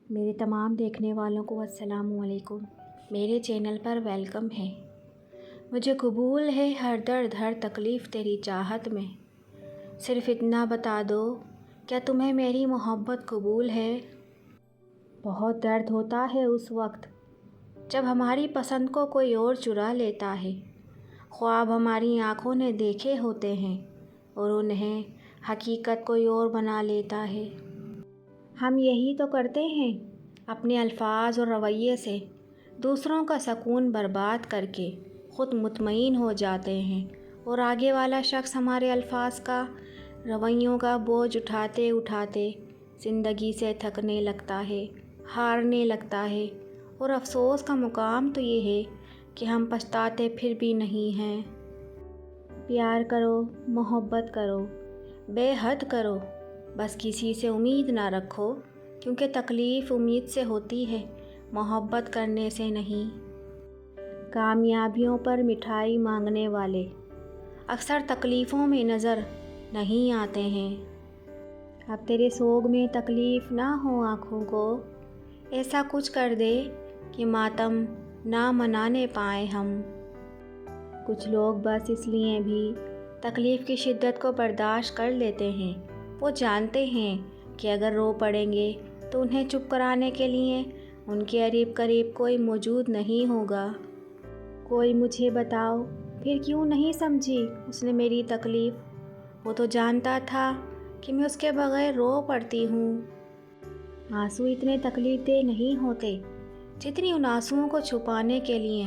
میرے تمام دیکھنے والوں کو السلام علیکم۔ میرے چینل پر ویلکم ہے۔ مجھے قبول ہے ہر درد ہر تکلیف تیری چاہت میں، صرف اتنا بتا دو کیا تمہیں میری محبت قبول ہے؟ بہت درد ہوتا ہے اس وقت جب ہماری پسند کو کوئی اور چرا لیتا ہے۔ خواب ہماری آنکھوں نے دیکھے ہوتے ہیں اور انہیں حقیقت کوئی اور بنا لیتا ہے۔ ہم یہی تو کرتے ہیں، اپنے الفاظ اور رویے سے دوسروں کا سکون برباد کر کے خود مطمئن ہو جاتے ہیں، اور آگے والا شخص ہمارے الفاظ کا رویوں کا بوجھ اٹھاتے اٹھاتے زندگی سے تھکنے لگتا ہے، ہارنے لگتا ہے، اور افسوس کا مقام تو یہ ہے کہ ہم پچھتاتے پھر بھی نہیں ہیں۔ پیار کرو، محبت کرو، بے حد کرو، بس کسی سے امید نہ رکھو، کیونکہ تکلیف امید سے ہوتی ہے، محبت کرنے سے نہیں۔ کامیابیوں پر مٹھائی مانگنے والے اکثر تکلیفوں میں نظر نہیں آتے ہیں۔ اب تیرے سوگ میں تکلیف نہ ہو آنکھوں کو، ایسا کچھ کر دے کہ ماتم نہ منانے پائیں ہم۔ کچھ لوگ بس اس لیے بھی تکلیف کی شدت کو برداشت کر لیتے ہیں، وہ جانتے ہیں کہ اگر رو پڑیں گے تو انہیں چپ کرانے کے لیے ان کے قریب کوئی موجود نہیں ہوگا۔ کوئی مجھے بتاؤ پھر کیوں نہیں سمجھی اس نے میری تکلیف؟ وہ تو جانتا تھا کہ میں اس کے بغیر رو پڑتی ہوں۔ آنسو اتنے تکلیف دہ نہیں ہوتے جتنی ان آنسوؤں کو چھپانے کے لیے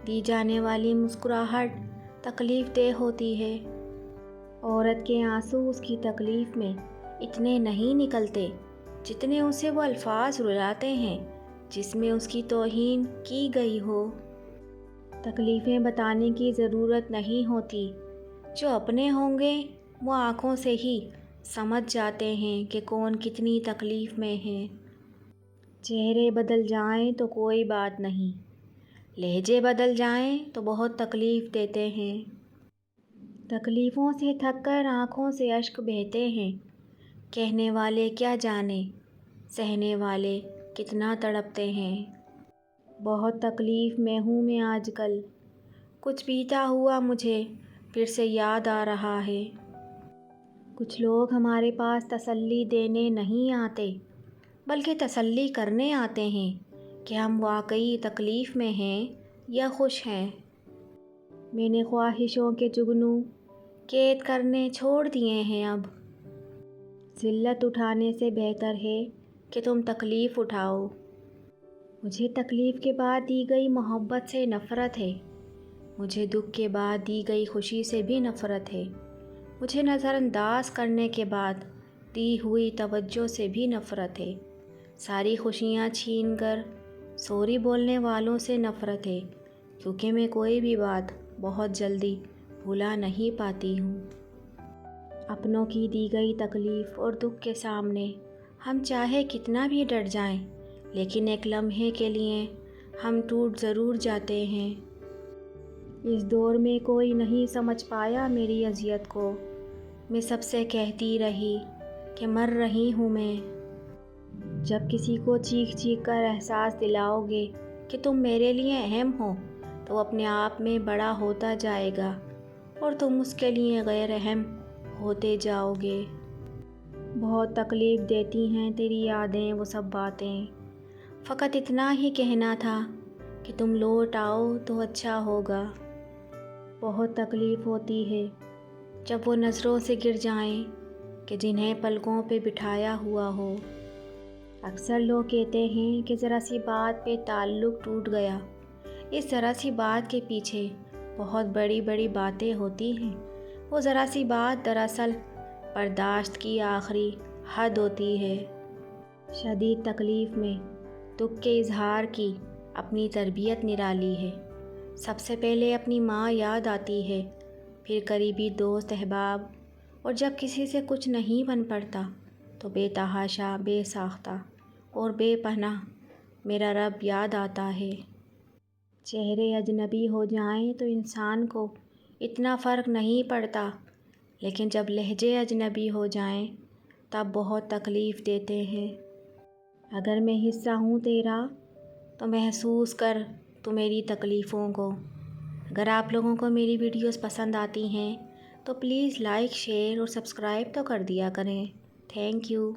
دی جانے والی مسکراہٹ تکلیف دہ ہوتی ہے۔ عورت کے آنسو اس کی تکلیف میں اتنے نہیں نکلتے جتنے اسے وہ الفاظ رلاتے ہیں جس میں اس کی توہین کی گئی ہو۔ تکلیفیں بتانے کی ضرورت نہیں ہوتی، جو اپنے ہوں گے وہ آنکھوں سے ہی سمجھ جاتے ہیں کہ کون کتنی تکلیف میں ہے۔ چہرے بدل جائیں تو کوئی بات نہیں، لہجے بدل جائیں تو بہت تکلیف دیتے ہیں۔ تکلیفوں سے تھک کر آنکھوں سے اشک بہتے ہیں، کہنے والے کیا جانے سہنے والے کتنا تڑپتے ہیں۔ بہت تکلیف میں ہوں میں آج کل، کچھ بیتا ہوا مجھے پھر سے یاد آ رہا ہے۔ کچھ لوگ ہمارے پاس تسلی دینے نہیں آتے بلکہ تسلی کرنے آتے ہیں کہ ہم واقعی تکلیف میں ہیں یا خوش ہیں۔ میں نے خواہشوں کے جگنو قید کرنے چھوڑ دیے ہیں اب۔ ذلت اٹھانے سے بہتر ہے کہ تم تکلیف اٹھاؤ۔ مجھے تکلیف کے بعد دی گئی محبت سے نفرت ہے، مجھے دکھ کے بعد دی گئی خوشی سے بھی نفرت ہے، مجھے نظر انداز کرنے کے بعد دی ہوئی توجہ سے بھی نفرت ہے، ساری خوشیاں چھین کر سوری بولنے والوں سے نفرت ہے، کیونکہ میں کوئی بھی بات بہت جلدی بھلا نہیں پاتی ہوں۔ اپنوں کی دی گئی تکلیف اور دکھ کے سامنے ہم چاہے کتنا بھی ڈٹ جائیں، لیکن ایک لمحے کے لیے ہم ٹوٹ ضرور جاتے ہیں۔ اس دور میں کوئی نہیں سمجھ پایا میری اذیت کو، میں سب سے کہتی رہی کہ مر رہی ہوں میں۔ جب کسی کو چیخ چیخ کر احساس دلاؤ گے کہ تم میرے لیے اہم ہو تو وہ اپنے آپ میں بڑا ہوتا جائے گا اور تم اس کے لیے غیر اہم ہوتے جاؤ گے۔ بہت تکلیف دیتی ہیں تیری یادیں وہ سب باتیں، فقط اتنا ہی کہنا تھا کہ تم لوٹ آؤ تو اچھا ہوگا۔ بہت تکلیف ہوتی ہے جب وہ نظروں سے گر جائیں کہ جنہیں پلکوں پہ بٹھایا ہوا ہو۔ اکثر لوگ کہتے ہیں کہ ذرا سی بات پہ تعلق ٹوٹ گیا، اس ذرا سی بات کے پیچھے بہت بڑی بڑی باتیں ہوتی ہیں۔ وہ ذرا سی بات دراصل برداشت کی آخری حد ہوتی ہے۔ شدید تکلیف میں دکھ کے اظہار کی اپنی تربیت نرالی ہے۔ سب سے پہلے اپنی ماں یاد آتی ہے، پھر قریبی دوست احباب، اور جب کسی سے کچھ نہیں بن پڑتا تو بے تحاشا، بے ساختہ اور بے پناہ میرا رب یاد آتا ہے۔ چہرے اجنبی ہو جائیں تو انسان کو اتنا فرق نہیں پڑتا، لیکن جب لہجے اجنبی ہو جائیں تب بہت تکلیف دیتے ہیں۔ اگر میں حصہ ہوں تیرا تو محسوس کر تو میری تکلیفوں کو۔ اگر آپ لوگوں کو میری ویڈیوز پسند آتی ہیں تو پلیز لائک، شیئر اور سبسکرائب تو کر دیا کریں۔ Thank you.